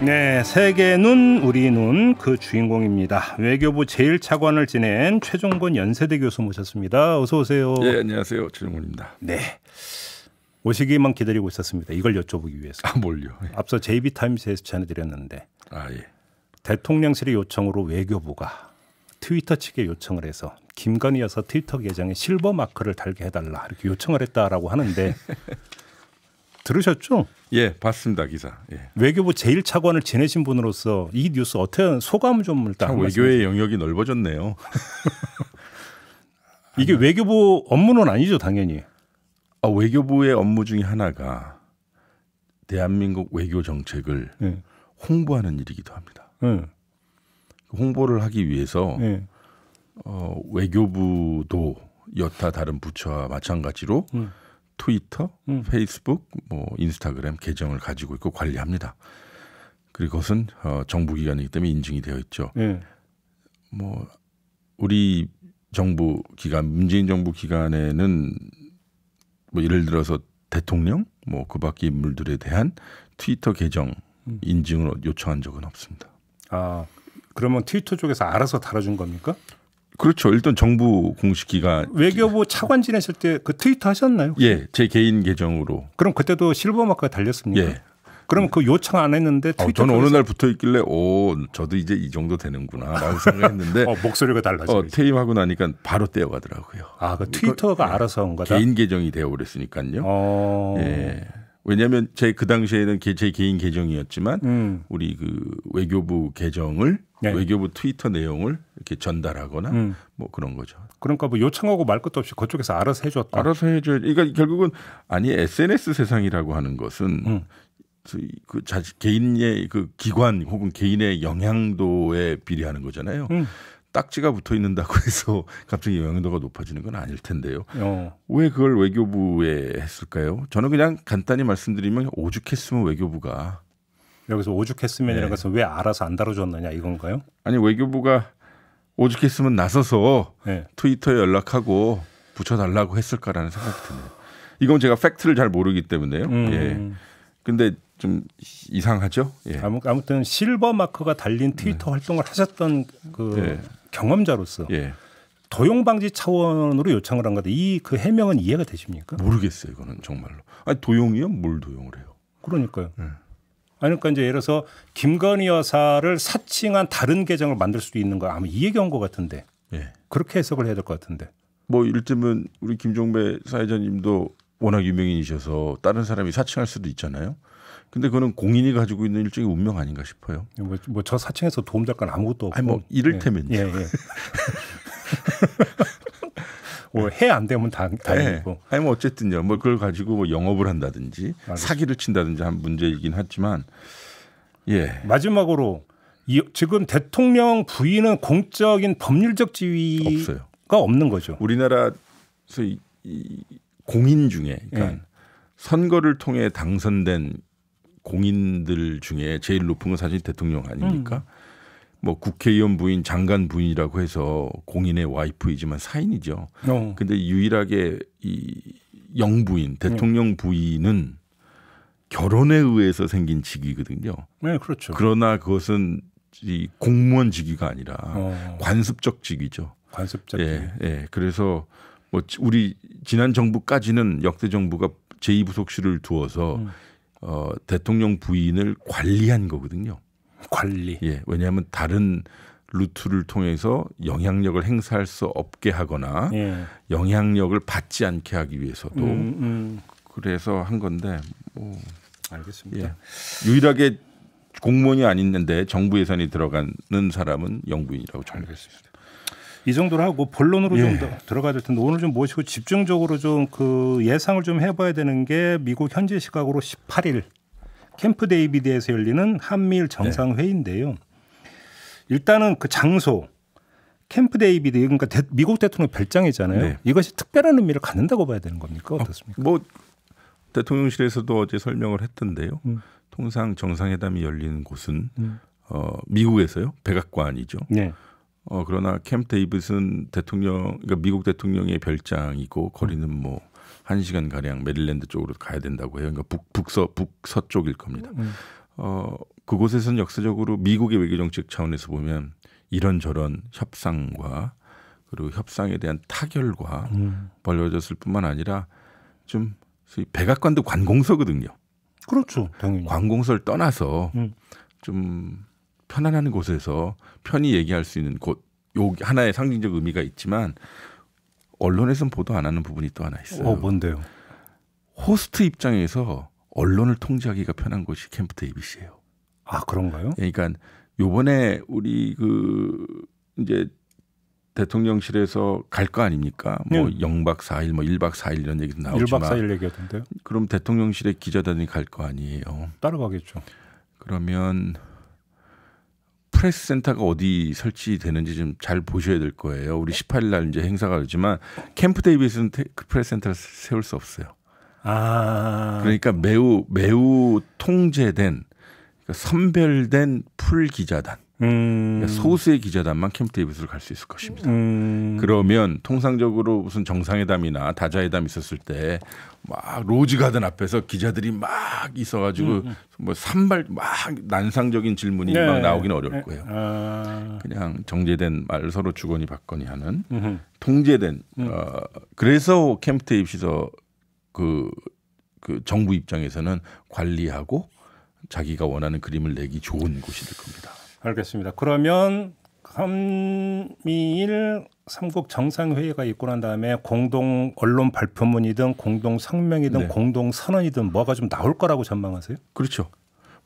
네, 세계 눈, 우리 눈, 그 주인공입니다. 외교부 제1차관을 지낸 최종건 연세대 교수 모셨습니다. 어서 오세요. 네, 안녕하세요. 최종건입니다. 네, 오시기만 기다리고 있었습니다. 이걸 여쭤보기 위해서. 뭘요? 앞서 JB타임스에서 전해드렸는데 예. 대통령실의 요청으로 외교부가 트위터 측에 요청을 해서 김건희 여사 트위터 계정에 실버 마크를 달게 해달라 이렇게 요청을 했다라고 하는데 들으셨죠? 예, 봤습니다 기사. 예. 외교부 제1차관을 지내신 분으로서 이 뉴스 어떻게 소감을 좀 일단 외교의 영역이 넓어졌네요. 이게 외교부 업무는 아니죠, 당연히. 외교부의 업무 중에 하나가 대한민국 외교 정책을 홍보하는 일이기도 합니다. 홍보를 하기 위해서 외교부도 여타 다른 부처와 마찬가지로 트위터, 페이스북, 인스타그램 계정을 가지고 있고 관리합니다. 그리고 그것은 정부기관이기 때문에 인증이 되어 있죠. 우리 정부 기관, 문재인 정부 기관에는 예를 들어서 대통령, 그 밖의 인물들에 대한 트위터 계정 인증을 요청한 적은 없습니다. 그러면 트위터 쪽에서 알아서 달아준 겁니까? 그렇죠. 일단 정부 공식 기관 외교부 차관 지내실 때 그 트위터 하셨나요? 혹시? 예, 제 개인 계정으로. 그럼 그때도 실버 마크가 달렸습니까? 예. 그럼 그 요청 안 했는데 트위터 저는 어느 날 붙어 있길래 저도 이제 이 정도 되는구나라고 생각했는데 목소리가 달라져. 퇴임하고 나니까 바로 떼어가더라고요. 그 트위터가 알아서 한 거다. 개인 계정이 되어 버렸으니까요. 예. 왜냐하면 그 당시에는 제 개인 계정이었지만 우리 그 외교부 계정을 외교부 트위터 내용을 이렇게 전달하거나 그런 거죠. 그러니까 요청하고 말 것도 없이 그쪽에서 알아서 해줬다. 알아서 해줘야. 그러니까 결국은 SNS 세상이라고 하는 것은 그 개인의 그 기관 혹은 개인의 영향도에 비례하는 거잖아요. 딱지가 붙어 있는다고 해서 갑자기 영향도가 높아지는 건 아닐 텐데요. 왜 그걸 외교부에 했을까요? 저는 그냥 간단히 말씀드리면 오죽했으면 외교부가. 여기서 오죽했으면이라는 것은 왜 알아서 안 다뤄줬느냐 이건가요? 아니 외교부가 오죽했으면 나서서 트위터에 연락하고 붙여달라고 했을까라는 생각이 드네요. 이건 제가 팩트를 잘 모르기 때문에요. 근데 좀 이상하죠. 예. 아무튼 실버 마크가 달린 트위터 활동을 하셨던 경험자로서 도용 방지 차원으로 요청을 한 건데 그 해명은 이해가 되십니까? 모르겠어요. 이거는 정말로. 도용이요? 뭘 도용을 해요? 그러니까요. 그러니까 이제 예를 들어서 김건희 여사를 사칭한 다른 계정을 만들 수도 있는 거 아마 이 얘기한 것 같은데 그렇게 해석을 해야 될 것 같은데. 이를테면 우리 김종배 사회자님도 워낙 유명인이셔서 다른 사람이 사칭할 수도 있잖아요. 근데 그거는 공인이 가지고 있는 일종의 운명 아닌가 싶어요. 저 사칭해서 도움될 건 아무것도 없고. 이를테면요. 해 안 되면 다행이고. 어쨌든요. 그걸 가지고 영업을 한다든지 사기를 친다든지 한 문제이긴 하지만 마지막으로 지금 대통령 부인은 공적인 법률적 지위가 없어요. 없는 거죠. 우리나라에서 이 공인 중에 그러니까 선거를 통해 당선된 공인들 중에 제일 높은 건 사실 대통령 아닙니까? 국회의원 부인, 장관 부인이라고 해서 공인의 와이프이지만 사인이죠. 근데 유일하게 이 영부인, 대통령 부인은 결혼에 의해서 생긴 직위거든요. 네, 그렇죠. 그러나 그것은 이 공무원 직위가 아니라 관습적 직위죠. 관습적. 그래서 우리 지난 정부까지는 역대 정부가 제2부속실을 두어서 대통령 부인을 관리한 거거든요. 관리. 왜냐하면 다른 루트를 통해서 영향력을 행사할 수 없게 하거나 영향력을 받지 않게 하기 위해서도 그래서 한 건데 알겠습니다. 유일하게 공무원이 아닌데 정부 예산이 들어가는 사람은 영부인이라고 저는 알겠습니다. 이 정도로 하고 본론으로 좀 들어가야 될 텐데 오늘 좀 모시고 집중적으로 좀 그 예상을 좀 해봐야 되는 게 미국 현지 시각으로 18일 캠프 데이비드에서 열리는 한미일 정상회의인데요. 일단은 그 장소 캠프 데이비드 그러니까 미국 대통령 별장이잖아요. 이것이 특별한 의미를 갖는다고 봐야 되는 겁니까? 어떻습니까? 대통령실에서도 어제 설명을 했던데요. 통상 정상회담이 열리는 곳은 미국에서요. 백악관이죠. 그러나 캠프 데이비드는 그러니까 미국 대통령의 별장이고 거리는 1시간 가량 메릴랜드 쪽으로 가야 된다고 해요. 그러니까 북서쪽일 겁니다. 그곳에서는 역사적으로 미국의 외교정책 차원에서 보면 이런저런 협상과 그리고 협상에 대한 타결과 벌어졌을 뿐만 아니라 좀 소위 백악관도 관공서거든요. 그렇죠, 당연히. 관공서를 떠나서 좀 편안한 곳에서 편히 얘기할 수 있는 곳, 요 하나의 상징적 의미가 있지만 언론에서는 보도 안 하는 부분이 또 하나 있어요. 뭔데요? 호스트 입장에서 언론을 통제하기가 편한 곳이 캠프 데이빗이에요. 아, 그런가요? 그러니까 요번에 우리 이제 대통령실에서 갈 거 아닙니까? 뭐 영박 4일, 뭐 1박 4일 이런 얘기도 나오지만 1박 4일 얘기하던데요. 그럼 대통령실에 기자단이 갈 거 아니에요. 따라가겠죠. 그러면 프레스 센터가 어디 설치되는지 좀 잘 보셔야 될 거예요. 우리 18일 날 이제 행사가 되지만 캠프 데이빗은 프레스 센터를 세울 수 없어요. 그러니까 매우 통제된, 그러니까 선별된 풀 기자단, 그러니까 소수의 기자단만 캠프 데이빗으로 갈 수 있을 것입니다. 그러면 통상적으로 무슨 정상회담이나 다자회담 있었을 때 막 로즈 가든 앞에서 기자들이 막 있어가지고 뭐 산발 막 난상적인 질문이 막 나오기는 어려울 거예요. 그냥 정제된 말 서로 주거니 받거니 하는 통제된. 그래서 캠프 데이빗에서 그 정부 입장에서는 관리하고 자기가 원하는 그림을 내기 좋은 곳이 될 겁니다. 알겠습니다. 그러면 한미일 3국 정상회의가 있고 난 다음에 공동 언론 발표문이든 공동 성명이든 공동 선언이든 뭐가 좀 나올 거라고 전망하세요? 그렇죠.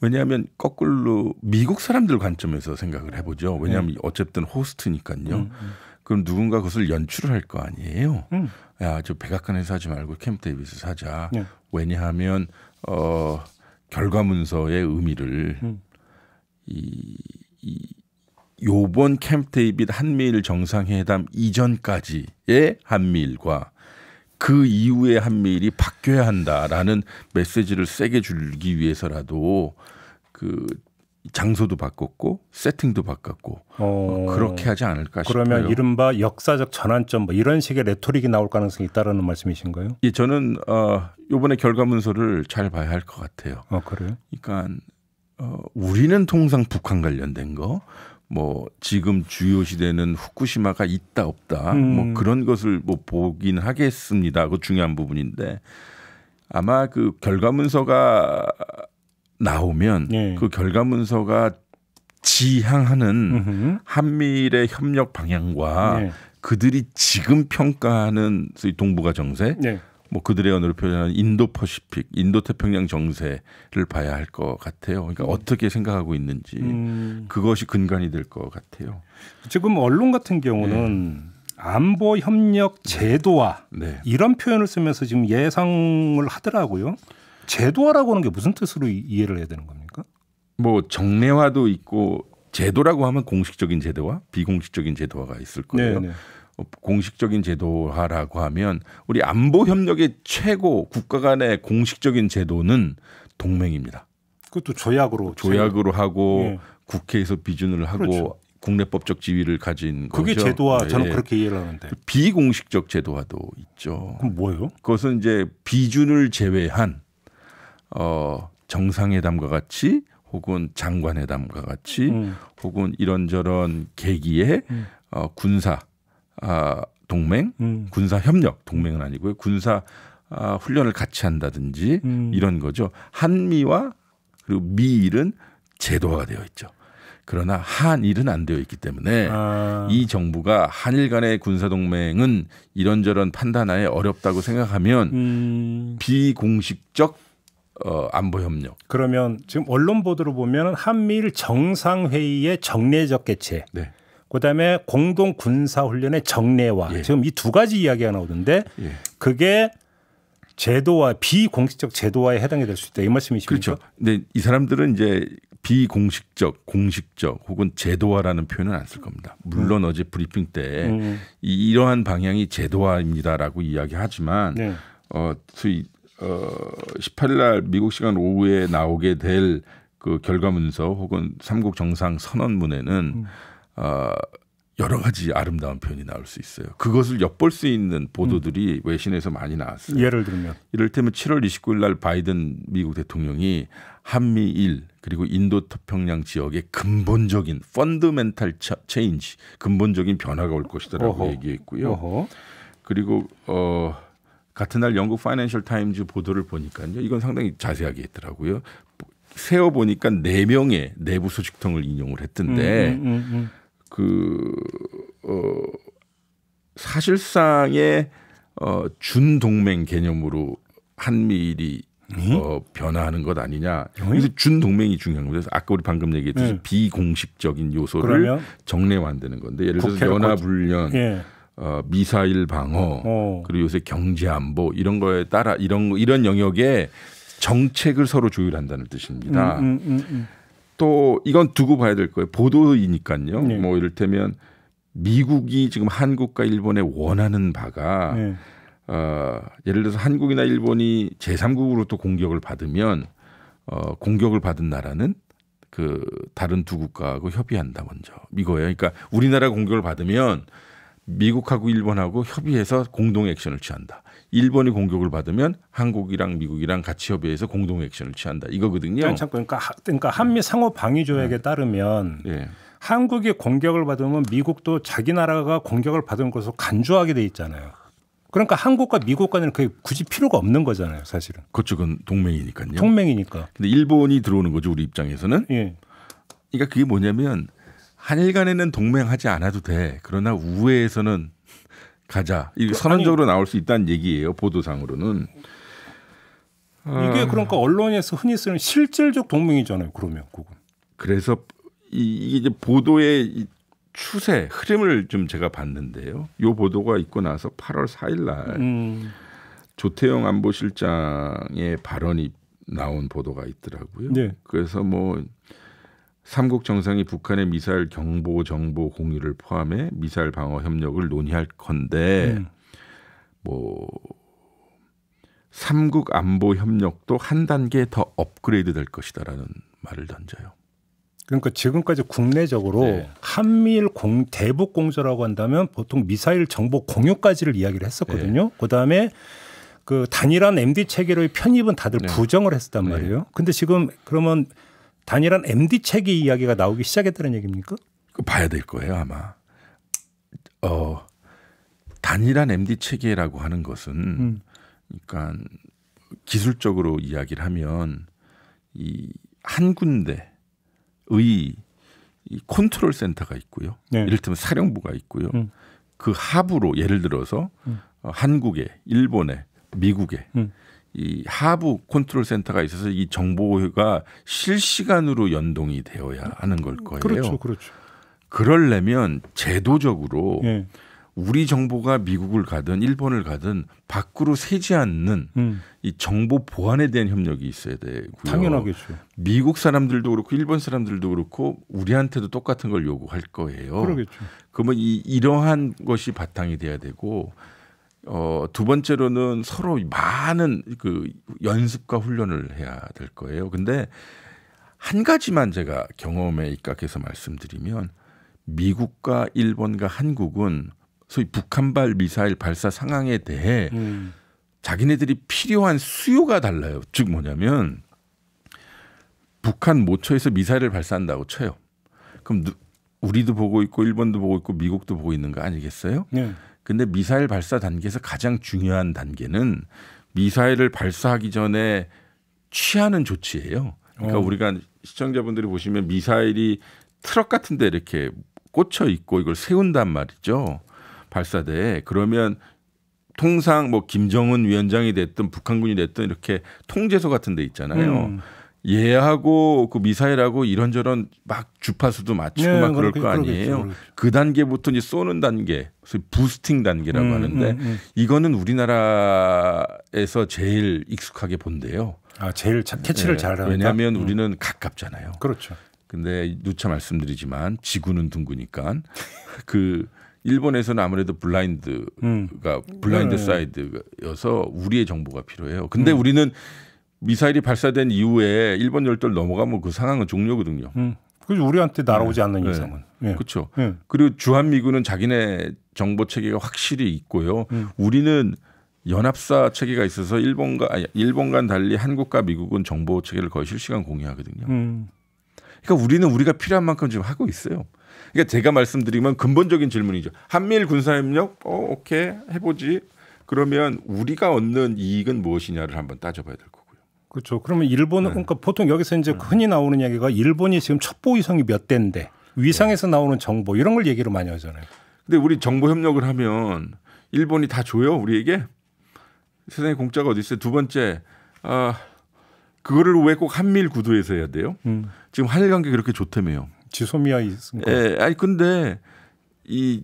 왜냐하면 거꾸로 미국 사람들 관점에서 생각을 해보죠. 왜냐하면 어쨌든 호스트니까요. 그럼 누군가 그것을 연출을 할 거 아니에요. 야, 저 백악관에서 하지 말고 캠프 데이빗에서 하자. 왜냐하면 결과문서의 의미를 요번 캠프 데이빗 한미일 정상회담 이전까지의 한미일과 그 이후의 한미일이 바뀌어야 한다라는 메시지를 세게 주기 위해서라도 그 장소도 바꿨고 세팅도 바꿨고 그렇게 하지 않을까 싶어요. 그러면 이른바 역사적 전환점 뭐 이런 식의 레토릭이 나올 가능성이 있다라는 말씀이신가요? 예, 저는 이번에 결과문서를 잘 봐야 할 것 같아요. 그래요? 그러니까 우리는 통상 북한 관련된 거, 뭐 지금 주요시되는 후쿠시마가 있다 없다, 뭐 그런 것을 뭐 보긴 하겠습니다. 그 중요한 부분인데 아마 그 결과문서가 나오면 그 결과문서가 지향하는 한미일의 협력 방향과 그들이 지금 평가하는 동북아 정세, 뭐 그들의 언어로 표현하는 인도퍼시픽, 인도태평양 정세를 봐야 할 것 같아요. 그러니까 어떻게 생각하고 있는지 그것이 근간이 될 것 같아요. 지금 언론 같은 경우는 안보 협력 제도화 이런 표현을 쓰면서 지금 예상을 하더라고요. 제도화라고 하는 게 무슨 뜻으로 이해를 해야 되는 겁니까? 뭐 정례화도 있고 제도라고 하면 공식적인 제도화, 비공식적인 제도화가 있을 거예요. 공식적인 제도화라고 하면 우리 안보 협력의 최고 국가 간의 공식적인 제도는 동맹입니다. 그것도 조약으로 하고 국회에서 비준을 하고 국내법적 지위를 가진 그게 거죠. 제도화 저는 그렇게 이해를 하는데. 비공식적 제도화도 있죠. 그럼 뭐예요? 그것은 이제 비준을 제외한 정상회담과 같이 혹은 장관회담과 같이 혹은 이런저런 계기에 군사 동맹, 군사 협력, 동맹은 아니고요. 군사 훈련을 같이 한다든지 이런 거죠. 한미와 그리고 미일은 제도화가 되어 있죠. 그러나 한일은 안 되어 있기 때문에 이 정부가 한일 간의 군사 동맹은 이런저런 판단하에 어렵다고 생각하면 비공식적 안보 협력. 그러면 지금 언론 보도로 보면 한미일 정상회의의 정례적 개최. 그다음에 공동 군사 훈련의 정례화. 지금 이 두 가지 이야기가 나오던데 그게 제도화, 비공식적 제도화에 해당이 될 수 있다. 이 말씀이십니까? 그렇죠. 근데 이 사람들은 이제 비공식적, 공식적 혹은 제도화라는 표현은 안 쓸 겁니다. 물론 어제 브리핑 때 이러한 방향이 제도화입니다라고 이야기하지만 소위 18일 날 미국 시간 오후에 나오게 될 그 결과문서 혹은 삼국 정상 선언문에는 여러 가지 아름다운 표현이 나올 수 있어요. 그것을 엿볼 수 있는 보도들이 외신에서 많이 나왔어요. 예를 들면 이를테면 7월 29일 날 바이든 미국 대통령이 한미일 그리고 인도태평양 지역의 근본적인 펀더멘탈 체인지, 근본적인 변화가 올 것이다라고 얘기했고요. 그리고 같은 날 영국 파이낸셜 타임즈 보도를 보니까요. 이건 상당히 자세하게 했더라고요. 세어보니까 4명의 내부 소식통을 인용을 했던데 사실상의 준동맹 개념으로 한미일이 변화하는 것 아니냐. 그래서 준동맹이 중요한 거죠. 아까 우리 방금 얘기했듯이 비공식적인 요소를 정례 만드는 건데 예를 들어서 연합훈련, 미사일 방어, 그리고 요새 경제 안보 이런 거에 따라 이런 영역에 정책을 서로 조율한다는 뜻입니다. 또 이건 두고 봐야 될 거예요. 보도이니까요. 뭐 이를테면 미국이 지금 한국과 일본에 원하는 바가 예를 들어서 한국이나 일본이 제3국으로 또 공격을 받으면 공격을 받은 나라는 그 다른 두 국가하고 협의한다 먼저 이거예요. 그러니까 우리나라가 공격을 받으면 미국하고 일본하고 협의해서 공동 액션을 취한다. 일본이 공격을 받으면 한국이랑 미국이랑 같이 협의해서 공동 액션을 취한다. 이거거든요. 그러니까 한미 상호 방위 조약에 따르면 한국이 공격을 받으면 미국도 자기 나라가 공격을 받은 것으로 간주하게 돼 있잖아요. 그러니까 한국과 미국 간에는 그게 굳이 필요가 없는 거잖아요, 사실은. 그렇죠. 그건 동맹이니까요. 동맹이니까. 근데 일본이 들어오는 거죠, 우리 입장에서는. 그러니까 그게 뭐냐면 한일 간에는 동맹하지 않아도 돼. 그러나 우회에서는 가자. 이게 선언적으로 나올 수 있다는 얘기예요. 보도상으로는. 이게 그러니까 언론에서 흔히 쓰는 실질적 동맹이잖아요. 그러면 그건. 그래서 이게 이제 보도의 추세, 흐름을 좀 제가 봤는데요. 이 보도가 있고 나서 8월 4일 날 조태영 안보실장의 발언이 나온 보도가 있더라고요. 그래서 뭐 삼국 정상이 북한의 미사일 경보 정보 공유를 포함해 미사일 방어 협력을 논의할 건데 뭐 삼국 안보 협력도 한 단계 더 업그레이드 될 것이다라는 말을 던져요. 그러니까 지금까지 국내적으로 한미일 대북 공조라고 한다면 보통 미사일 정보 공유까지를 이야기를 했었거든요. 그다음에 그 단일한 MD 체계로의 편입은 다들 부정을 했었단 말이에요. 근데 지금 그러면 단일한 MD 체계 이야기가 나오기 시작했다는 얘기입니까? 봐야 될 거예요 아마. 단일한 MD 체계라고 하는 것은 그러니까 기술적으로 이야기를 하면 이 한 군데의 이 컨트롤 센터가 있고요. 이를테면 사령부가 있고요. 그 하부로 예를 들어서 한국에, 일본에, 미국에 이 하부 컨트롤 센터가 있어서 이 정보가 실시간으로 연동이 되어야 하는 걸 거예요. 그렇죠. 그러려면 제도적으로 우리 정보가 미국을 가든 일본을 가든 밖으로 새지 않는 이 정보 보안에 대한 협력이 있어야 되고요. 당연하겠죠. 미국 사람들도 그렇고 일본 사람들도 그렇고 우리한테도 똑같은 걸 요구할 거예요. 그러겠죠. 그러면 이러한 것이 바탕이 돼야 되고 두 번째로는 서로 많은 그 연습과 훈련을 해야 될 거예요. 근데 한 가지만 제가 경험에 입각해서 말씀드리면 미국과 일본과 한국은 소위 북한발 미사일 발사 상황에 대해 자기네들이 필요한 수요가 달라요. 즉 뭐냐면 북한 모처에서 미사일을 발사한다고 쳐요. 그럼 우리도 보고 있고 일본도 보고 있고 미국도 보고 있는 거 아니겠어요? 근데 미사일 발사 단계에서 가장 중요한 단계는 미사일을 발사하기 전에 취하는 조치예요. 그러니까 우리가 시청자분들이 보시면 미사일이 트럭 같은 데 이렇게 꽂혀 있고 이걸 세운단 말이죠. 발사대에. 그러면 통상 뭐 김정은 위원장이 됐든 북한군이 됐든 이렇게 통제소 같은 데 있잖아요. 얘하고 그 미사일하고 이런저런 막 주파수도 맞추고 막 그럴 거 아니에요. 그러겠죠. 그 단계부터 이제 쏘는 단계, 부스팅 단계라고 하는데 이거는 우리나라에서 제일 익숙하게 본대요. 제일 캐치를 잘하는. 왜냐하면 우리는 가깝잖아요. 그렇죠. 근데 누차 말씀드리지만 지구는 둥그니까 그 일본에서는 아무래도 블라인드 사이드여서 우리의 정보가 필요해요. 근데 우리는 미사일이 발사된 이후에 일본 열도를 넘어가면 그 상황은 종료거든요. 그래서 우리한테 날아오지 않는 이상은. 그렇죠. 그리고 주한미군은 자기네 정보 체계가 확실히 있고요. 우리는 연합사 체계가 있어서 일본과는 달리 한국과 미국은 정보 체계를 거의 실시간 공유하거든요. 그러니까 우리는 우리가 필요한 만큼 지금 하고 있어요. 그러니까 제가 말씀드리면 근본적인 질문이죠. 한미일 군사협력 오케이 해보지. 그러면 우리가 얻는 이익은 무엇이냐를 한번 따져봐야 될 거고요. 그렇죠. 그러면 일본은 그러니까 보통 여기서 이제 흔히 나오는 이야기가 일본이 지금 첩보 위성이 몇 대인데 위상에서 나오는 정보 이런 걸 얘기를 많이 하잖아요. 근데 우리 정보 협력을 하면 일본이 다 줘요 우리에게? 세상에 공짜가 어디 있어요? 두 번째, 그거를 왜 꼭 한미일 구도에서 해야 돼요? 지금 한일 관계 그렇게 좋다며요. 지소미아 있습니까? 예, 아니 근데 이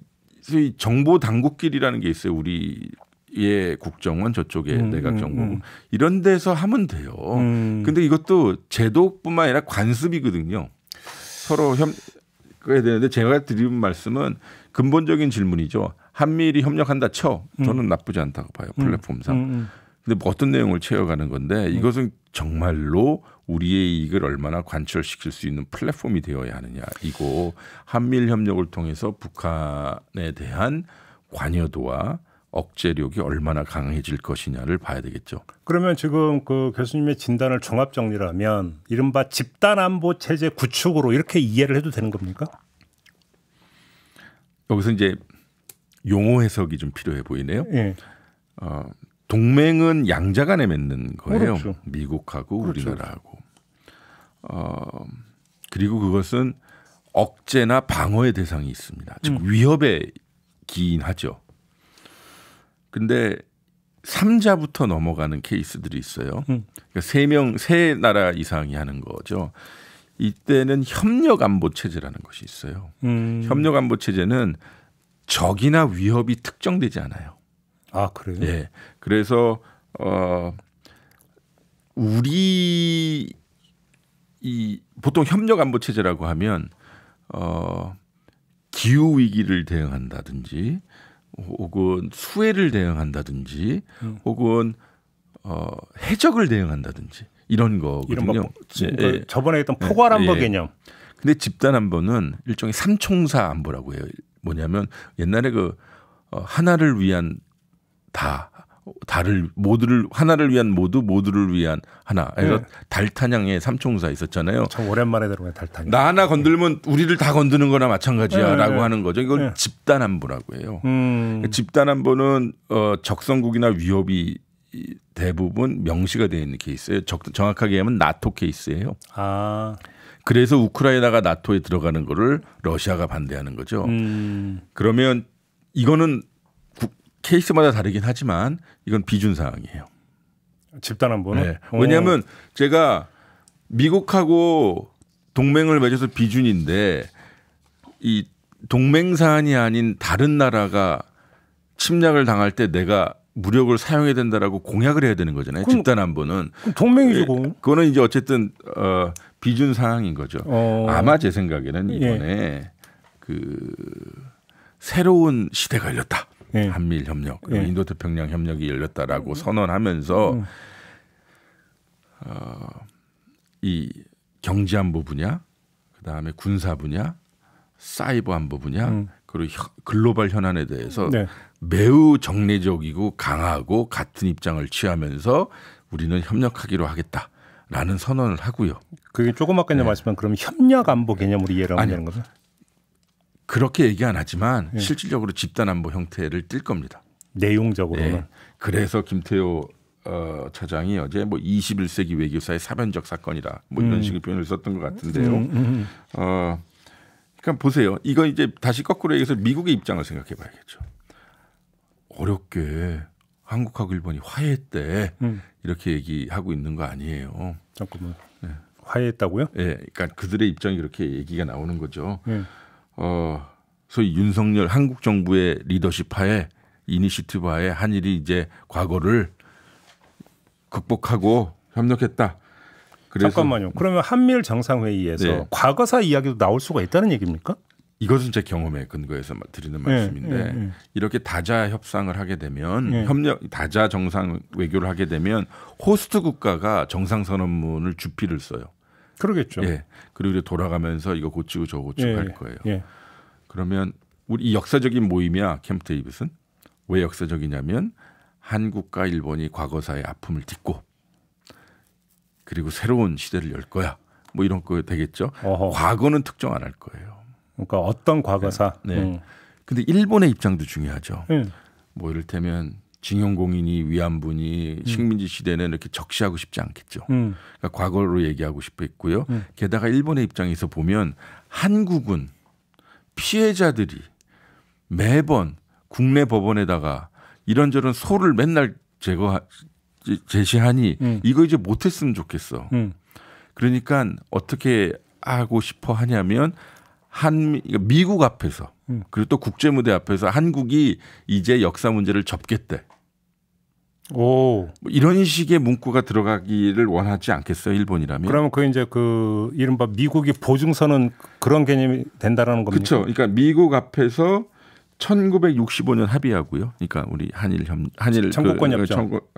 정보 당국끼리라는 게 있어요. 우리의 국정원 저쪽에 내각 정보국 이런 데서 하면 돼요. 근데 이것도 제도뿐만 아니라 관습이거든요. 서로 협력해야 되는데 제가 드리는 말씀은 근본적인 질문이죠. 한미일이 협력한다 쳐. 저는 나쁘지 않다고 봐요. 플랫폼상. 근데 뭐 어떤 내용을 채워가는 건데 이것은 정말로 우리의 이익을 얼마나 관철시킬 수 있는 플랫폼이 되어야 하느냐. 이고 한미일 협력을 통해서 북한에 대한 관여도와 억제력이 얼마나 강해질 것이냐를 봐야 되겠죠. 그러면 지금 그 교수님의 진단을 종합 정리를 하면 이른바 집단안보 체제 구축으로 이렇게 이해를 해도 되는 겁니까? 여기서 이제 용어 해석이 좀 필요해 보이네요. 예. 동맹은 양자 간에 맺는 거예요. 그렇죠. 미국하고 그렇죠. 우리나라하고. 그리고 그것은 억제나 방어의 대상이 있습니다. 즉 위협에 기인하죠. 근데 3자부터 넘어가는 케이스들이 있어요. 그러니까 세 나라 이상이 하는 거죠. 이때는 협력안보 체제라는 것이 있어요. 협력안보 체제는 적이나 위협이 특정되지 않아요. 아, 그래요? 예. 그래서 우리 보통 협력안보 체제라고 하면 기후 위기를 대응한다든지 혹은 수해를 대응한다든지 혹은 해적을 대응한다든지 이런 거거든요. 예. 저번에 했던 포괄안보 개념. 근데 집단안보는 일종의 삼총사 안보라고 해요. 뭐냐면 옛날에 그 하나를 위한 하나를 위한 모두를 위한 하나. 그래서 달탄양의 삼총사 있었잖아요. 참 오랜만에 들어보네 달탄양. 나 하나 건들면 우리를 다 건드는 거나 마찬가지야라고 하는 거죠. 이걸 집단안보라고 해요. 집단안보는 적성국이나 위협이 대부분 명시가 되어 있는 케이스예요. 정확하게 하면 나토 케이스예요. 아. 그래서 우크라이나가 나토에 들어가는 거를 러시아가 반대하는 거죠. 그러면 이거는 케이스마다 다르긴 하지만 이건 비준 사항이에요. 집단안보는? 네. 왜냐하면 제가 미국하고 동맹을 맺어서 비준인데 이 동맹 사안이 아닌 다른 나라가 침략을 당할 때 내가 무력을 사용해야 된다라고 공약을 해야 되는 거잖아요. 집단안보는. 그럼 동맹이죠. 그거는 이제 어쨌든 비준 사항인 거죠. 아마 제 생각에는 이번에 그 새로운 시대가 열렸다. 한미일 협력, 인도태평양 협력이 열렸다라고 선언하면서 이 경제안보 분야, 그다음에 군사 분야, 사이버 안보 분야, 그리고 글로벌 현안에 대해서 매우 정례적이고 강하고 같은 입장을 취하면서 우리는 협력하기로 하겠다라는 선언을 하고요. 그게 조금 아까 말씀한 그럼 협력안보 개념으로 이해를 하면 되는 거죠? 그렇게 얘기 안 하지만 실질적으로 집단안보 형태를 띌 겁니다. 내용적으로는. 그래서 김태호 차장이 어제 뭐 21세기 외교사의 사변적 사건이다 뭐 이런 식의 표현을 썼던 것 같은데요. 그러니까 보세요. 이거 이제 다시 거꾸로 얘기해서 미국의 입장을 생각해 봐야겠죠. 어렵게 한국하고 일본이 화해했대 이렇게 얘기하고 있는 거 아니에요. 잠깐만. 화해했다고요? 네, 그러니까 그들의 입장이 그렇게 얘기가 나오는 거죠. 소위 윤석열 한국 정부의 리더십 하에 이니시티브 하에 한일이 이제 과거를 극복하고 협력했다. 그래서 잠깐만요. 그러면 한미일 정상회의에서 과거사 이야기도 나올 수가 있다는 얘기입니까? 이것은 제 경험에 근거해서 드리는 말씀인데 이렇게 다자 협상을 하게 되면 다자 정상 외교를 하게 되면 호스트 국가가 정상선언문을 주필을 써요. 그러겠죠. 예. 그리고 돌아가면서 이거 고치고 저거 고치고 예. 할 거예요. 예. 그러면 우리 역사적인 모임이야 캠프 데이빗은. 왜 역사적이냐면 한국과 일본이 과거사의 아픔을 딛고 그리고 새로운 시대를 열 거야. 뭐 이런 거 되겠죠. 어허. 과거는 특정 안 할 거예요. 그러니까 어떤 과거사. 네. 근데 일본의 입장도 중요하죠. 뭐 이를테면 징용공인이 위안부니 식민지 시대는 이렇게 적시하고 싶지 않겠죠. 그러니까 과거로 얘기하고 싶어 했고요. 게다가 일본의 입장에서 보면 한국은 피해자들이 매번 국내 법원에다가 이런저런 소를 맨날 제시하니 이거 이제 못했으면 좋겠어. 그러니까 어떻게 하고 싶어 하냐면 미국 앞에서 그리고 또 국제무대 앞에서 한국이 이제 역사 문제를 접겠대. 오. 뭐 이런 식의 문구가 들어가기를 원하지 않겠어요, 일본이라면? 그러면 그 이제 그 이른바 미국이 보증서는 그런 개념이 된다라는 겁니까? 그렇죠. 그러니까 미국 앞에서 1965년 합의하고요. 그러니까 우리 한일 청구권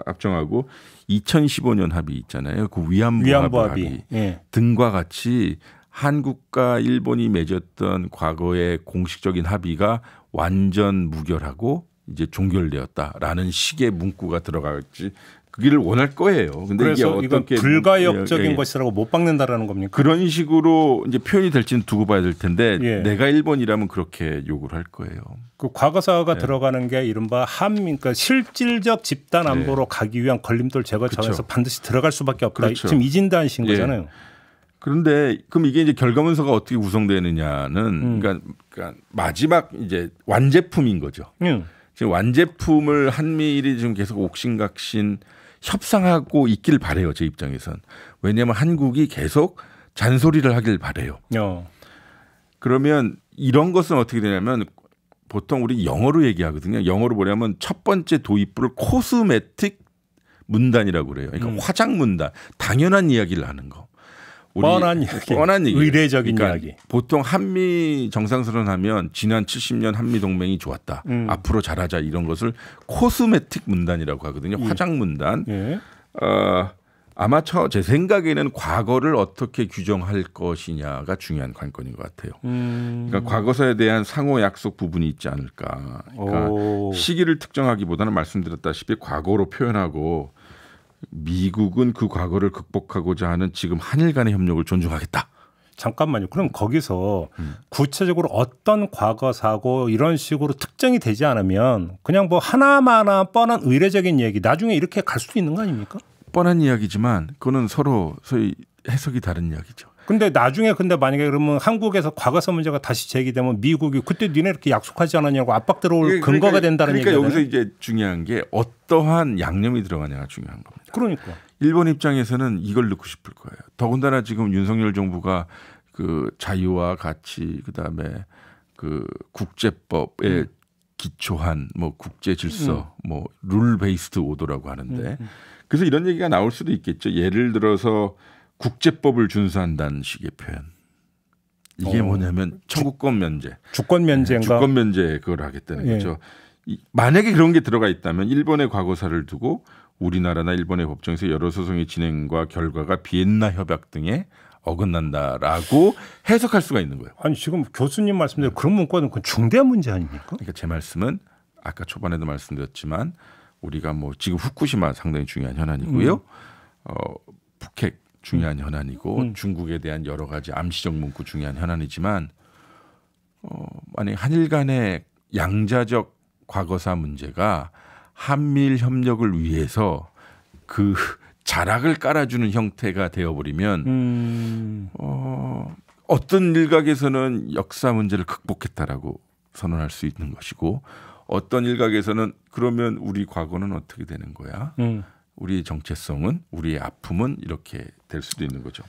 협정하고 2015년 합의 있잖아요. 그 위안부 합의 예. 등과 같이 한국과 일본이 맺었던 과거의 공식적인 합의가 완전 무결하고 이제 종결되었다라는 식의 문구가 들어갈지 그기를 원할 거예요. 근데 그래서 이게 이건 불가역적인 것이라고 못 박는다라는 겁니까? 그런 식으로 이제 표현이 될지는 두고 봐야 될 텐데 예. 내가 일본이라면 그렇게 요구를 할 거예요. 그 과거사가 들어가는 게 이른바 그러니까 실질적 집단 안보로 가기 위한 걸림돌 제거 차원에서 반드시 들어갈 수밖에 없다. 그렇죠. 지금 이 진단이신 거잖아요. 그런데 그럼 이게 이제 결과문서가 어떻게 구성되느냐는 그러니까 마지막 이제 완제품인 거죠. 지금 완제품을 한미일이 지금 계속 옥신각신 협상하고 있길 바래요. 제 입장에선. 왜냐하면 한국이 계속 잔소리를 하길 바래요. 그러면 이런 것은 어떻게 되냐면 보통 우리 영어로 얘기하거든요. 영어로 뭐냐면 첫 번째 도입부를 코스메틱 문단이라고 그래요. 그러니까 화장 문단. 당연한 이야기를 하는 거. 뻔한 이야기. 의례적인 그러니까 이야기. 보통 한미 정상선언 하면 지난 70년 한미 동맹이 좋았다. 앞으로 잘하자 이런 것을 코스메틱 문단이라고 하거든요. 화장 문단. 예. 아마 제 생각에는 과거를 어떻게 규정할 것이냐가 중요한 관건인 것 같아요. 그러니까 과거사에 대한 상호 약속 부분이 있지 않을까. 그러니까 시기를 특정하기보다는 말씀드렸다시피 과거로 표현하고 미국은 그 과거를 극복하고자 하는 지금 한일 간의 협력을 존중하겠다. 잠깐만요. 그럼 거기서 구체적으로 어떤 과거 사고 이런 식으로 특정이 되지 않으면 그냥 뭐 하나마나 뻔한 의례적인 얘기 나중에 이렇게 갈 수도 있는 거 아닙니까? 뻔한 이야기지만 그거는 서로 소위 해석이 다른 이야기죠. 근데 나중에 만약에 그러면 한국에서 과거사 문제가 다시 제기되면 미국이 그때 니네 이렇게 약속하지 않았냐고 압박 들어올 근거가 된다는 얘기잖아요. 그러니까 여기서 이제 중요한 게 어떠한 양념이 들어가냐가 중요한 겁니다. 그러니까 일본 입장에서는 이걸 넣고 싶을 거예요. 더군다나 지금 윤석열 정부가 그 자유와 가치 그다음에 그 국제법에 기초한 뭐 국제 질서 뭐 룰 베이스드 오더라고 하는데 그래서 이런 얘기가 나올 수도 있겠죠. 예를 들어서 국제법을 준수한다는 식의 표현. 이게 뭐냐면 청구권 면제. 주권 면제인가? 주권 면제 그걸 하겠다는 거죠. 만약에 그런 게 들어가 있다면 일본의 과거사를 두고 우리나라나 일본의 법정에서 여러 소송의 진행과 결과가 비엔나 협약 등에 어긋난다라고 해석할 수가 있는 거예요. 아니 지금 교수님 말씀대로 그런 문구는 그 중대한 문제 아닙니까? 그러니까 제 말씀은 아까 초반에도 말씀드렸지만 우리가 뭐 지금 후쿠시마 상당히 중요한 현안이고요. 북핵 중요한 현안이고 중국에 대한 여러 가지 암시적 문구 중요한 현안이지만 만약 한일 간의 양자적 과거사 문제가 한미일 협력을 위해서 그 자락을 깔아주는 형태가 되어버리면 어떤 일각에서는 역사 문제를 극복했다라고 선언할 수 있는 것이고 어떤 일각에서는 그러면 우리 과거는 어떻게 되는 거야? 우리의 정체성은 우리의 아픔은 이렇게 될 수도 있는 거죠.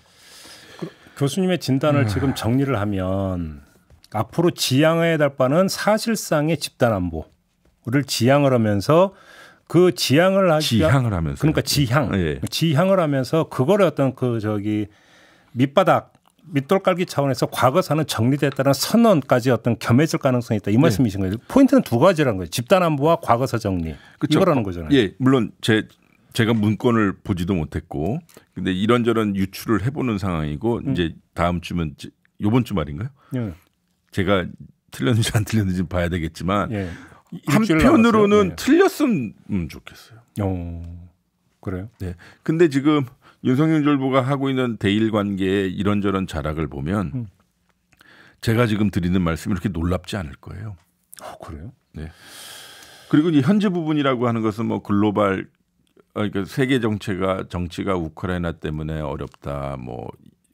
교수님의 진단을 지금 정리를 하면 앞으로 지향해야 될 바는 사실상의 집단 안보를 지향을 하면서 그 지향을 하면서 그러니까 지향을 하면서 그거를 어떤 밑돌 깔기 차원에서 과거사는 정리됐다는 선언까지 어떤 겸해질 가능성이 있다 이 말씀이신 거예요. 포인트는 두 가지라는 거예요. 집단 안보와 과거사 정리. 그렇죠. 이거라는 거잖아요. 예, 물론 제 제가 문건을 보지도 못했고, 근데 이런저런 유출을 해보는 상황이고 이제 다음 주면 이번 주 말인가요? 제가 틀렸는지 안 틀렸는지 봐야 되겠지만 한편으로는 틀렸으면 좋겠어요. 그래요? 네. 근데 지금 윤석열 정부가 하고 있는 대일 관계의 이런저런 자락을 보면 제가 지금 드리는 말씀이 이렇게 놀랍지 않을 거예요. 그래요? 네. 그리고 이 현재 부분이라고 하는 것은 뭐 글로벌 그러니까 세계 정치가 우크라이나 때문에 어렵다, 뭐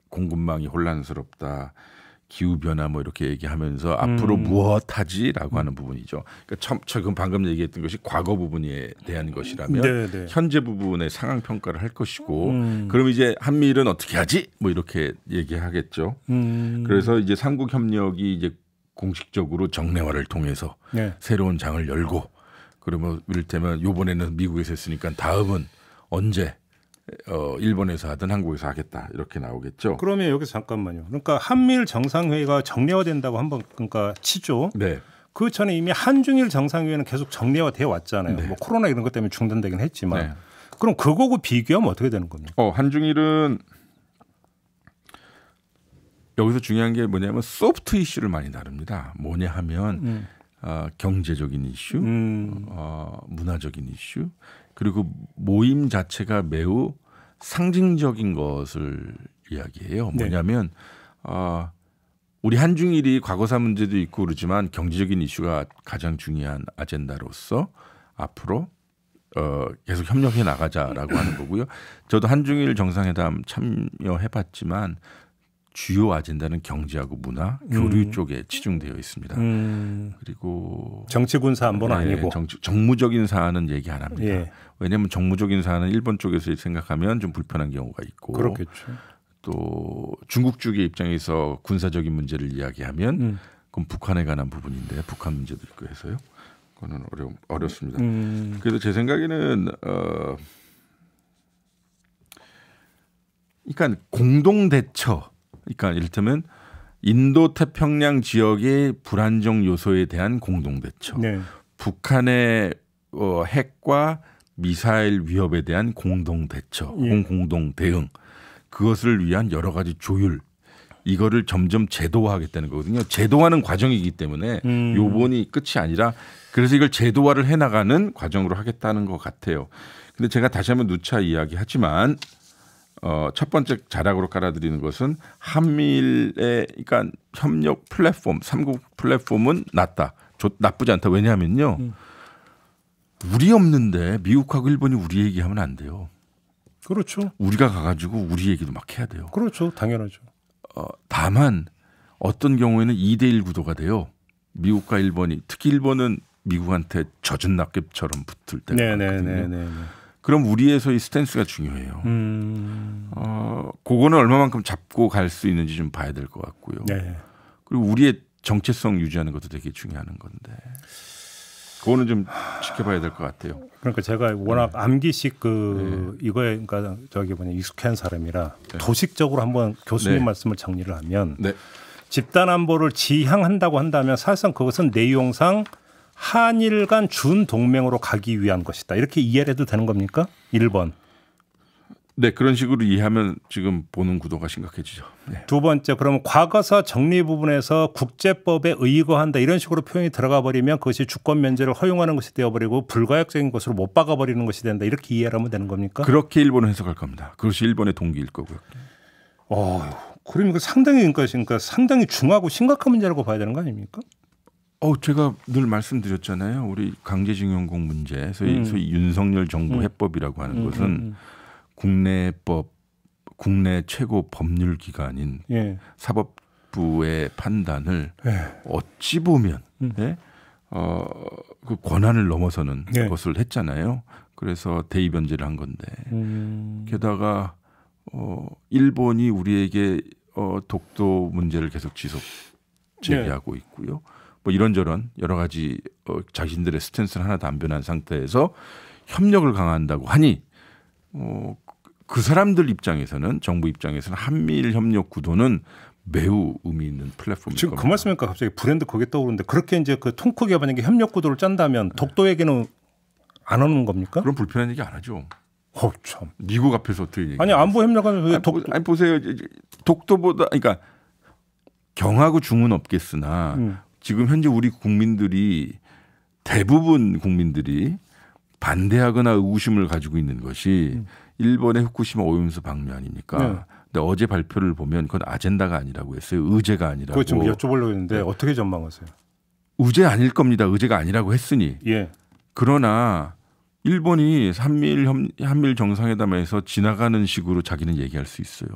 공급망이 혼란스럽다, 기후 변화 뭐 이렇게 얘기하면서 앞으로 무엇하지라고 하는 부분이죠. 그러니까 지금 방금 얘기했던 것이 과거 부분에 대한 것이라면 네네. 현재 부분의 상황 평가를 할 것이고, 그럼 이제 한미일은 어떻게 하지? 뭐 이렇게 얘기하겠죠. 그래서 이제 삼국 협력이 이제 공식적으로 정례화를 통해서 새로운 장을 열고, 그러면 이를테면 이번에는 미국에서 했으니까 다음은 언제 일본에서 하든 한국에서 하겠다 이렇게 나오겠죠. 그러면 여기서 잠깐만요. 그러니까 한미일 정상회의가 정례화된다고 한번 그러니까 치죠. 네. 그 전에 이미 한중일 정상회의는 계속 정례화돼 왔잖아요. 네. 뭐 코로나 이런 것 때문에 중단되긴 했지만 네. 그럼 그거하고 비교하면 어떻게 되는 겁니까? 한중일은 여기서 중요한 게 뭐냐면 소프트 이슈를 많이 다룹니다. 뭐냐 하면 경제적인 이슈, 문화적인 이슈, 그리고 모임 자체가 매우 상징적인 것을 이야기해요. 뭐냐면 우리 한중일이 과거사 문제도 있고 그러지만 경제적인 이슈가 가장 중요한 아젠다로서 앞으로 계속 협력해 나가자라고 하는 거고요. 저도 한중일 정상회담 참여해봤지만 주요 아젠다는 경제하고 문화, 교류 쪽에 치중되어 있습니다. 그리고 정치 군사 안보는 아니고 정무적인 사안은 얘기 안 합니다. 예. 왜냐하면 정무적인 사안은 일본 쪽에서 생각하면 좀 불편한 경우가 있고, 그렇겠죠. 또 중국 쪽의 입장에서 군사적인 문제를 이야기하면 그건 북한에 관한 부분인데 북한 문제도 있고 해서요. 그거는 어렵습니다. 그래서 제 생각에는 그러니까 공동 대처. 그러니까 이를테면 인도 태평양 지역의 불안정 요소에 대한 공동 대처, 북한의 핵과 미사일 위협에 대한 공동 대처, 공동 대응, 그것을 위한 여러 가지 조율, 이거를 점점 제도화하겠다는 거거든요. 제도화는 과정이기 때문에 요번이 끝이 아니라 그래서 이걸 제도화를 해나가는 과정으로 하겠다는 것 같아요. 근데 제가 다시 한번 누차 이야기하지만 첫 번째 자락으로 깔아드리는 것은 한미일의 그러니까 협력 플랫폼, 삼국 플랫폼은 나쁘지 않다. 왜냐하면요, 우리 없는데 미국하고 일본이 우리 얘기하면 안 돼요. 그렇죠. 우리가 가가지고 우리 얘기도 막 해야 돼요. 그렇죠, 당연하죠. 다만 어떤 경우에는 2대1 구도가 돼요. 미국과 일본이, 특히 일본은 미국한테 젖은 낙엽처럼 붙을 때가 많거든요. 그럼 우리에서의 스탠스가 중요해요. 그거는 얼마만큼 잡고 갈 수 있는지 좀 봐야 될 것 같고요. 그리고 우리의 정체성 유지하는 것도 되게 중요한 건데 그거는 좀 지켜봐야 될 것 같아요. 그러니까 제가 워낙 암기식 이거에 그러니까 저기 익숙한 사람이라 도식적으로 한번 교수님 말씀을 정리를 하면 집단 안보를 지향한다고 한다면 사실상 그것은 내용상 한일 간 준동맹으로 가기 위한 것이다. 이렇게 이해를 해도 되는 겁니까? 1번. 네, 그런 식으로 이해하면 지금 보는 구도가 심각해지죠. 두 번째, 그러면 과거사 정리 부분에서 국제법에 의거한다 이런 식으로 표현이 들어가 버리면 그것이 주권 면제를 허용하는 것이 되어버리고 불가역적인 것으로 못 박아버리는 것이 된다. 이렇게 이해를 하면 되는 겁니까? 그렇게 일본은 해석할 겁니다. 그것이 일본의 동기일 거고요. 그러면 그러니까 상당히 중하고 심각한 문제라고 봐야 되는 거 아닙니까? 제가 늘 말씀드렸잖아요. 우리 강제징용공 문제, 소위 윤석열 정부 해법이라고 하는 것은 국내 최고 법률 기관인 사법부의 판단을 어찌 보면 그 권한을 넘어서는 것을 했잖아요. 그래서 대의 변제를 한 건데 게다가 일본이 우리에게 독도 문제를 계속 지속 제기하고 있고요. 뭐 이런저런 여러 가지 자신들의 스탠스는 하나도 안 변한 상태에서 협력을 강화한다고 하니 그 사람들 입장에서는 정부 입장에서는 한미일 협력 구도는 매우 의미 있는 플랫폼일 지금 겁니다. 그 말씀이니까 갑자기 브랜드 거기에 떠오르는데 그렇게 이제 그 통 크게 만약에 협력 구도를 짠다면 독도 얘기는 안 하는 겁니까? 그럼 불편한 얘기 안 하죠. 참. 미국 앞에서 어떻게 얘기해요? 아니 안보 협력하면 왜 아니 보세요. 독도보다 그러니까 경하고 중은 없겠으나 지금 현재 우리 국민들이 대부분 국민들이 반대하거나 의구심을 가지고 있는 것이 일본의 후쿠시마 오염수 방류 아닙니까? 네. 근데 어제 발표를 보면 그건 아젠다가 아니라고 했어요. 의제가 아니라고. 그거 좀 여쭤보려고 했는데 네. 어떻게 전망하세요? 의제 아닐 겁니다. 의제가 아니라고 했으니. 예. 그러나 일본이 한일 정상회담에서 지나가는 식으로 자기는 얘기할 수 있어요.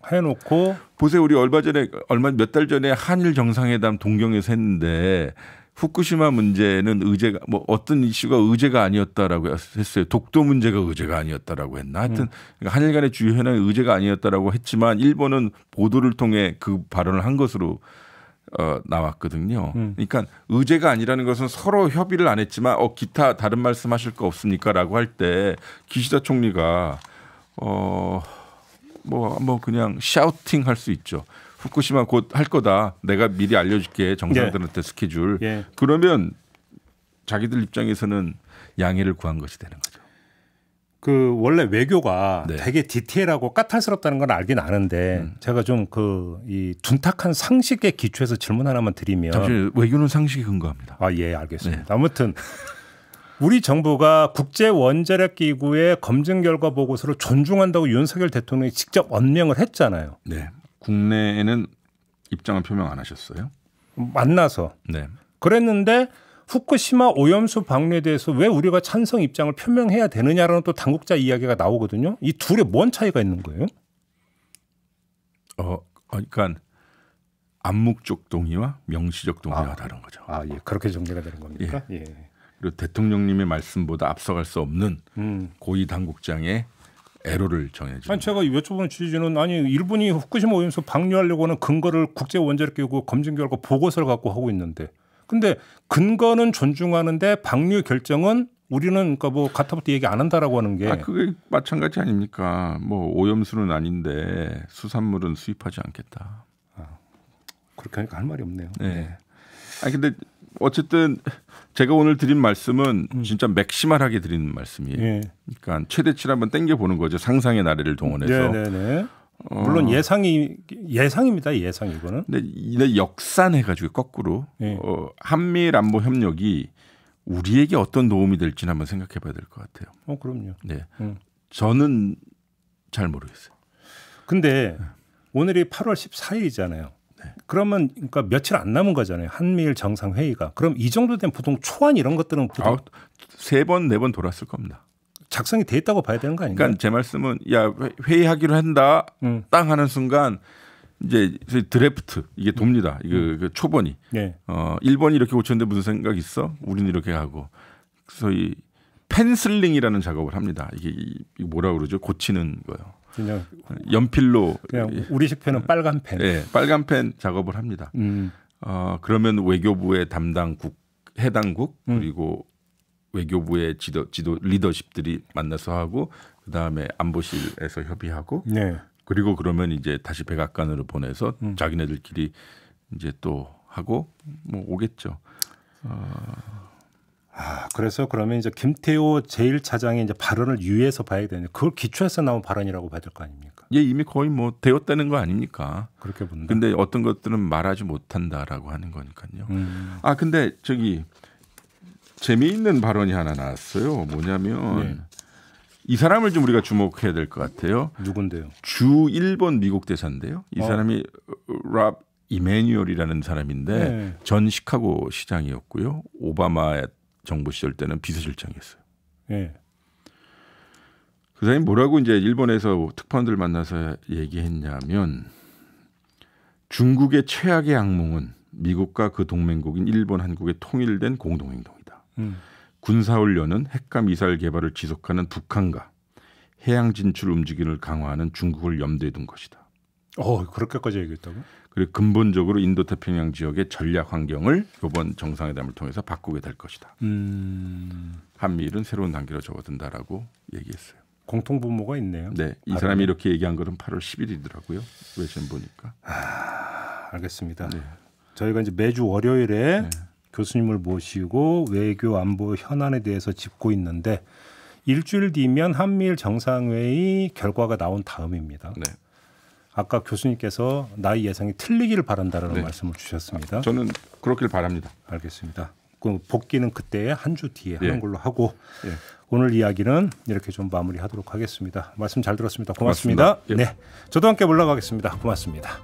해놓고 보세요. 우리 몇 달 전에 한일 정상회담 동경에서 했는데 후쿠시마 문제는 의제가 뭐 어떤 이슈가 의제가 아니었다라고 했어요. 독도 문제가 의제가 아니었다라고 했나? 하여튼 한일 간의 주요 현안이 의제가 아니었다라고 했지만 일본은 보도를 통해 그 발언을 한 것으로 나왔거든요. 그러니까 의제가 아니라는 것은 서로 협의를 안 했지만 기타 다른 말씀하실 거 없습니까라고 할 때 기시다 총리가 뭐 그냥 샤우팅 할 수 있죠. 후쿠시마 곧 할 거다. 내가 미리 알려줄게 정상들한테 스케줄. 그러면 자기들 입장에서는 양해를 구한 것이 되는 거죠. 그 원래 외교가 되게 디테일하고 까탈스럽다는 건 알긴 아는데 제가 좀 이 둔탁한 상식에 기초해서 질문 하나만 드리면 잠시만요. 외교는 상식에 근거합니다. 예, 알겠습니다. 아무튼 우리 정부가 국제원자력기구의 검증 결과 보고서를 존중한다고 윤석열 대통령이 직접 언명을 했잖아요. 네. 국내에는 입장을 표명 안 하셨어요? 만나서. 네. 그랬는데 후쿠시마 오염수 방류에 대해서 왜 우리가 찬성 입장을 표명해야 되느냐라는 또 당국자 이야기가 나오거든요. 이 둘의 뭔 차이가 있는 거예요? 그러니까 암묵적 동의와 명시적 동의가 다른 거죠. 예, 그렇게 전개가 되는 겁니까? 예. 그리고 대통령님의 말씀보다 앞서갈 수 없는 고위 당국장의 애로를 정해주는. 아니 제가 여쭤보는 취지는 일본이 후쿠시마 오염수 방류하려고 하는 근거를 국제원자력기구 검증 결과 보고서를 갖고 하고 있는데, 근데 근거는 존중하는데 방류 결정은 우리는 그러니까 뭐 가타부터 얘기 안 한다라고 하는 게. 그게 마찬가지 아닙니까? 뭐 오염수는 아닌데 수산물은 수입하지 않겠다. 그렇게 하니까 할 말이 없네요. 네. 근데 어쨌든 제가 오늘 드린 말씀은 진짜 맥시멀하게 드리는 말씀이에요. 그러니까 최대치를 한번 땡겨 보는 거죠. 상상의 나래를 동원해서. 네네네. 물론 예상입니다. 예상 이거는. 근데 이 역산해가지고 거꾸로 한미일 안보 협력이 우리에게 어떤 도움이 될지는 한번 생각해봐야 될 것 같아요. 그럼요. 네. 저는 잘 모르겠어요. 근데 오늘이 8월 14일이잖아요. 그러면 그러니까 며칠 안 남은 거잖아요. 한미일 정상회의가. 그럼 이 정도 된 보통 초안 이런 것들은 보통 3번, 4번 돌았을 겁니다. 작성이 돼 있다고 봐야 되는 거 아닌가요? 그러니까 제 말씀은 회의하기로 한다. 땅 하는 순간 이제 드래프트 이게 돕니다. 이거 초본이. 일본이 이렇게 고쳤는데 무슨 생각 있어? 우리는 이렇게 하고. 그래서 이 펜슬링이라는 작업을 합니다. 이게 뭐라 그러죠? 고치는 거요. 그냥 연필로 그냥 우리식 펜은 빨간 펜. 네, 빨간 펜 작업을 합니다. 그러면 외교부의 담당국, 해당국 그리고 외교부의 지도 리더십들이 만나서 하고 그다음에 안보실에서 협의하고 그리고 그러면 이제 다시 백악관으로 보내서 자기네들끼리 이제 또 하고 뭐 오겠죠. 그래서 그러면 이제 김태호 제1차장의 이제 발언을 유의해서 봐야 되는데 그걸 기초해서 나온 발언이라고 봐야 될 거 아닙니까? 이미 거의 뭐 되었다는 거 아닙니까? 그렇게 본다. 근데 어떤 것들은 말하지 못한다라고 하는 거니까요. 근데 저기 재미있는 발언이 하나 나왔어요. 뭐냐면 이 사람을 좀 우리가 주목해야 될 것 같아요. 누군데요? 주 일본 미국 대사인데요. 이 사람이 랍 이메뉴얼이라는 사람인데 전 시카고 시장이었고요. 오바마 정부 시절 때는 비서실장이었어요. 그 사람이 뭐라고 이제 일본에서 특파원들 만나서 얘기했냐면 중국의 최악의 악몽은 미국과 그 동맹국인 일본, 한국의 통일된 공동행동이다. 군사훈련은 핵과 미사일 개발을 지속하는 북한과 해양 진출 움직임을 강화하는 중국을 염두에 둔 것이다. 그렇게까지 얘기했다고? 그리고 근본적으로 인도태평양 지역의 전략 환경을 이번 정상회담을 통해서 바꾸게 될 것이다. 한미일은 새로운 단계로 접어든다라고 얘기했어요. 공통분모가 있네요. 네, 이 사람이 이렇게 얘기한 것은 8월 10일이더라고요. 외신 보니까. 알겠습니다. 저희가 이제 매주 월요일에 교수님을 모시고 외교 안보 현안에 대해서 짚고 있는데 일주일 뒤면 한미일 정상회의 결과가 나온 다음입니다. 네. 아까 교수님께서 나의 예상이 틀리기를 바란다라는 네. 말씀을 주셨습니다. 저는 그렇길 바랍니다. 알겠습니다. 그 복귀는 그때 한 주 뒤에 예. 하는 걸로 하고 예. 오늘 이야기는 이렇게 좀 마무리하도록 하겠습니다. 말씀 잘 들었습니다. 고맙습니다. 예. 네, 저도 함께 물러가겠습니다. 고맙습니다.